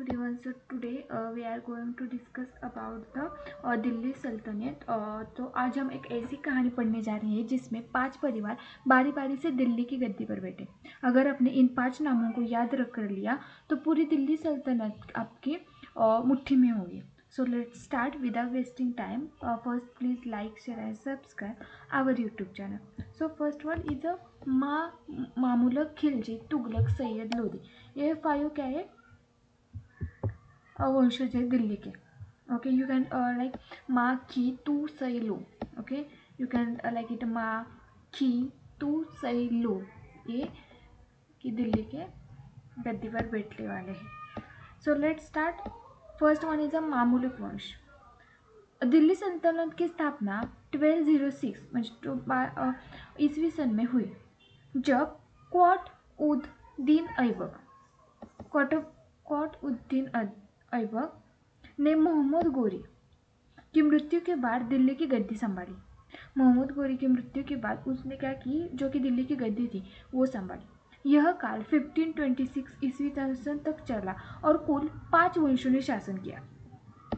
everyone. So today we are going to discuss about the Delhi सल्तनत। तो आज हम एक ऐसी कहानी पढ़ने जा रहे हैं जिसमें 5 परिवार बारी बारी से दिल्ली की गद्दी पर बैठे। अगर आपने इन 5 नामों को याद रख कर लिया तो पूरी दिल्ली सल्तनत आपकी मुट्ठी में होगी। So let's start without wasting time. First, please like, share and subscribe our YouTube channel. So first one is a मामूलक Khilji Tughlaq Syed Lodhi. ये 5 क्या है? वंशज है दिल्ली के। ओके, यू कैन लाइक मा खी तू सई लो। Okay, you can like it मा खी तू सई लो। ये कि दिल्ली के गद्दी पर बैठने वाले हैं। So let's start. First one is a Mamluk वंश। दिल्ली सल्तनत की स्थापना 1206 म्हणजे ईस्वी सन में हुई, जब क्वाट उद दीन ऐबक ने मोहम्मद गोरी की मृत्यु के बाद दिल्ली की गद्दी संभाली। मोहम्मद गोरी की मृत्यु के बाद उसने क्या की, जो कि दिल्ली की गद्दी थी वो संभाली। यह काल 1526 ईस्वी सन तक चला और कुल 5 वंशों ने शासन किया।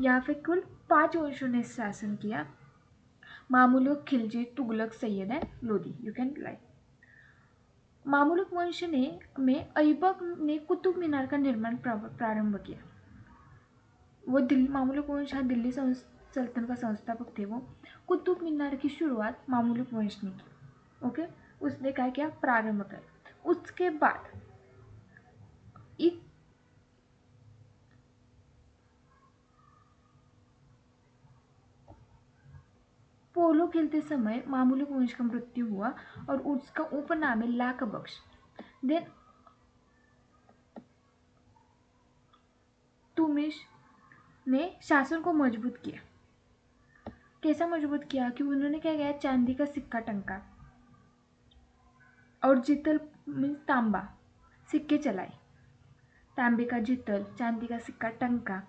यहाँ पे कुल 5 वंशों ने शासन किया। Mamluk, Khilji, Tughlaq, Sayyid and Lodi. You can like Mamluk वंश में ऐबक ने कुतुब मीनार का निर्माण प्रारंभ किया। वो मामूलक वंश हाँ दिल्ली सल्तनत का संस्थापक थे। वो कुतुब मीनार की शुरुआत मामूलक वंश ने की। ओके, उसने क्या किया, प्रारंभ कर। उसके बाद पोलो खेलते समय मामूलक वंश का मृत्यु हुआ और उसका उपनाम है लाख बख्श। देन तुमिश ने शासन को मजबूत किया। कैसा मजबूत किया कि उन्होंने क्या किया, चांदी का सिक्का टंका और जितल मीन्स तांबा सिक्के चलाए। तांबे का जितल, चांदी का सिक्का टंका,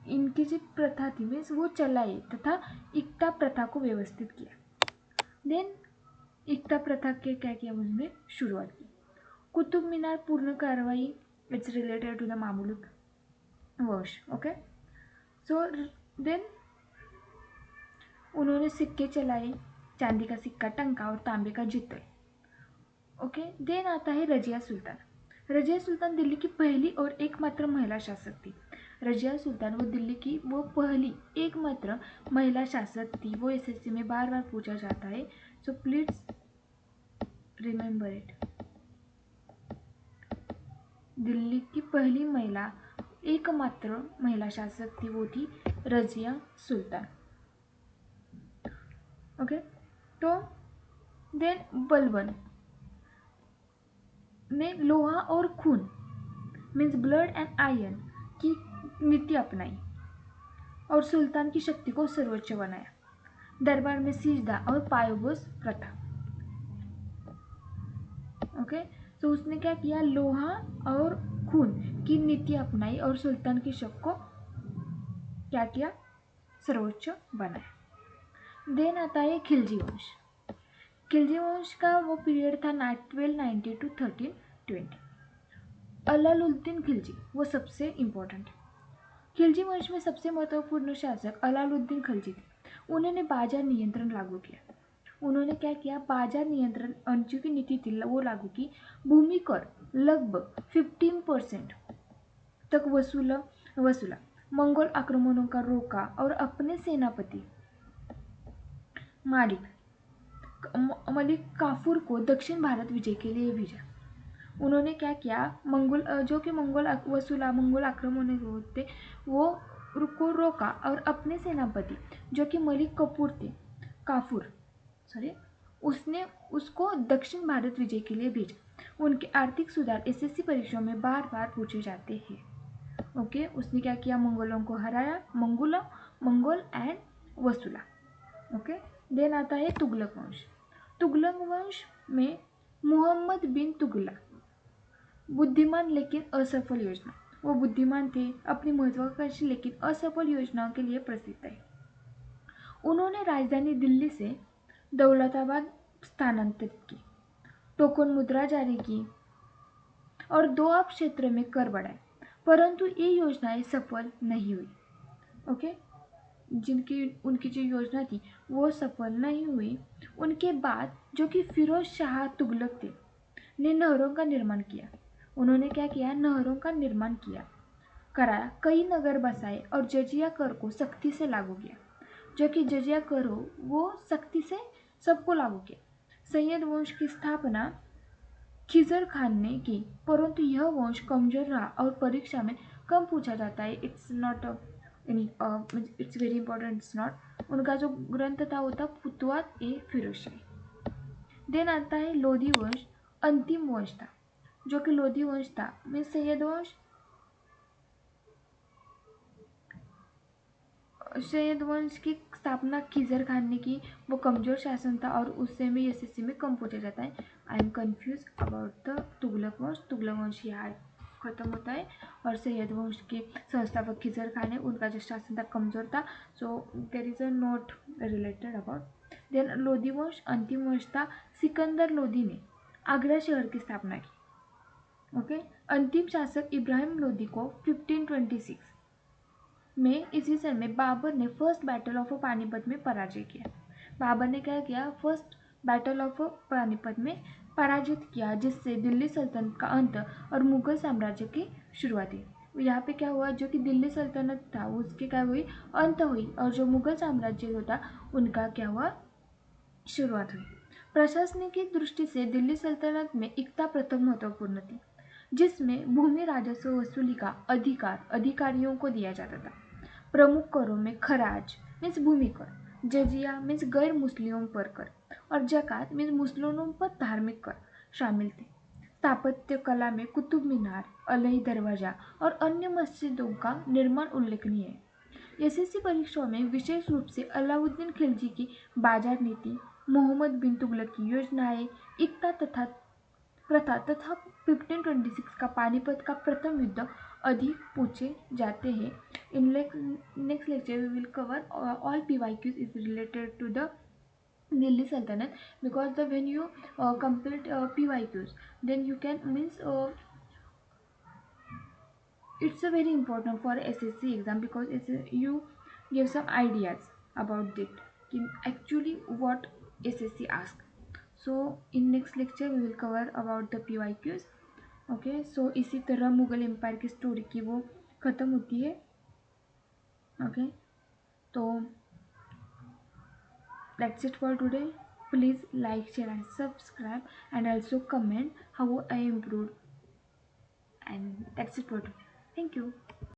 इनकी जो प्रथा थी मीन्स वो चलाई तथा इक्ता प्रथा को व्यवस्थित किया। देन इक्ता प्रथा के क्या किया, उसने शुरुआत की। कुतुब मीनार पूर्ण कार्रवाई इट्स रिलेटेड टू द मामूलक वंश। ओके, सो देन उन्होंने सिक्के चलाए, चांदी का सिक्का टंका और तांबे का जितल। ओके, देन आता है रजिया सुल्तान। रजिया सुल्तान दिल्ली की पहली और एकमात्र महिला शासक थी। रजिया सुल्तान वो दिल्ली की वो पहली एकमात्र महिला शासक थी। वो एसएससी में बार बार पूछा जाता है, so please remember it. Delhi की पहली महिला एकमात्र महिला शासक थी, वो थी रजिया सुल्तान। ओके, तो देन बलबन ने लोहा और खून मीन्स ब्लड एंड आयरन की नीति अपनाई और सुल्तान की शक्ति को सर्वोच्च बनाया। दरबार में सिजदा और पायोबोस प्रथा। ओके, तो उसने क्या किया, लोहा और खून की नीति अपनाई और सुल्तान की शक्ति को क्या किया, सर्वोच्च बनाया। देन आता है खिलजी वंश। खिलजी वंश का वो पीरियड था 1290 to 1320। अलाउद्दीन खिलजी वो सबसे इम्पोर्टेंट है। खिलजी वंश में सबसे महत्वपूर्ण शासक अलाउद्दीन खिलजी थे। उन्होंने बाजार नियंत्रण लागू किया। उन्होंने क्या किया, बाजार नियंत्रण अंचू की नीति थी वो लागू की। भूमि कर लगभग 15% तक वसूला। मंगोल आक्रमणों का रोका और अपने सेनापति मलिक काफूर को दक्षिण भारत विजय के लिए भेजा। उन्होंने क्या किया, मंगोल आक्रमण होते वो को रोका और अपने सेनापति जो कि मलिक उसने उसको दक्षिण भारत विजय के लिए भेजा। उनके आर्थिक सुधार एसएससी परीक्षाओं में बार बार पूछे जाते हैं। ओके, उसने क्या किया, मंगोलों को हराया, मंगोल एंड वसूला। ओके, देन आता है तुगलक वंश। तुगलक वंश में मोहम्मद बिन तुगलक बुद्धिमान लेकिन असफल योजना। वो बुद्धिमान थे, अपनी महत्वाकांक्षी लेकिन असफल योजनाओं के लिए प्रसिद्ध है। उन्होंने राजधानी दिल्ली से दौलताबाद स्थानांतरित की, टोकन मुद्रा जारी की और दोआब क्षेत्र में कर बढ़ाए। परंतु ये योजनाएं सफल नहीं हुई। ओके, जिनकी उनकी जो योजना थी वो सफल नहीं हुई। उनके बाद जो कि फिरोज शाह तुगलक थे ने नहरों का निर्माण किया। उन्होंने क्या किया, नहरों का निर्माण किया, कराया, कई नगर बसाए और जजिया कर को सख्ती से लागू किया। जो कि जजिया कर हो वो सख्ती से सबको लागू किया। सैयद वंश की स्थापना खिजर खान ने की, परंतु यह वंश कमजोर रहा और परीक्षा में कम पूछा जाता है। It's not it's very important, it's not. उनका जो ग्रंथ था वो था फुतुहात ए फिरोज शाही। देन आता है लोधी वंश, अंतिम वंश था। जो कि लोधी वंश था मीन्स सैयद वंश, सैयद वंश की स्थापना खिजर खान ने की। वो कमजोर शासन था और उससे में एसएससी में कम पूछा जाता है। I am confuse about the Tughlaq वंश। तुगलक वंश यहाँ खत्म होता है और सैयद वंश के संस्थापक खिजर खान है, उनका जो शासन था कमजोर था। So there is a note related about. Then Lodi वंश अंतिम वंश था। सिकंदर लोधी ने आगरा शहर की स्थापना की। ओके, अंतिम शासक इब्राहिम लोधी को 1526 में इसी सन में बाबर ने फर्स्ट बैटल ऑफ पानीपत में पराजय किया। बाबर ने क्या किया, फर्स्ट बैटल ऑफ पानीपत में पराजित किया, जिससे दिल्ली सल्तनत का अंत और मुगल साम्राज्य की शुरुआत हुई। यहाँ पे क्या हुआ, जो कि दिल्ली सल्तनत था उसकी क्या हुई, अंत हुई, और जो मुगल साम्राज्य होता उनका क्या हुआ, शुरुआत हुई। प्रशासनिक की दृष्टि से दिल्ली सल्तनत में एकता प्रथम महत्वपूर्ण थी, जिसमें भूमि राजस्व वसूली का अधिकार अधिकारियों को दिया जाता था। प्रमुख करों में खराज मीन्स भूमि कर, जजिया मीन्स गैर मुस्लिमों पर कर और जक़ात मीन्स मुस्लिमों पर धार्मिक कर शामिल थे। स्थापत्य कला में कुतुब मीनार, अलही दरवाजा और अन्य मस्जिदों का निर्माण उल्लेखनीय है। एसएससी परीक्षाओं में विशेष रूप से अलाउद्दीन खिलजी की बाजार नीति, मोहम्मद बिन तुगलक की योजनाएं, एकता तथा प्रथा तथा 1526 का पानीपत का प्रथम युद्ध अधिक पूछे जाते हैं। In next lecture we will cover all PYQs is related to the Delhi Sultanate, because the when you complete PYQs then you can means it's a very important for SSC exam, because you give some ideas about it actually what SSC ask. So in next lecture we will cover about the PYQs. Okay, so इसी तरह Mughal empire की story की वो ख़त्म होती है। Okay, तो that's it for today. Please like, share and subscribe and also comment how I improve, and that's it for today. Thank you.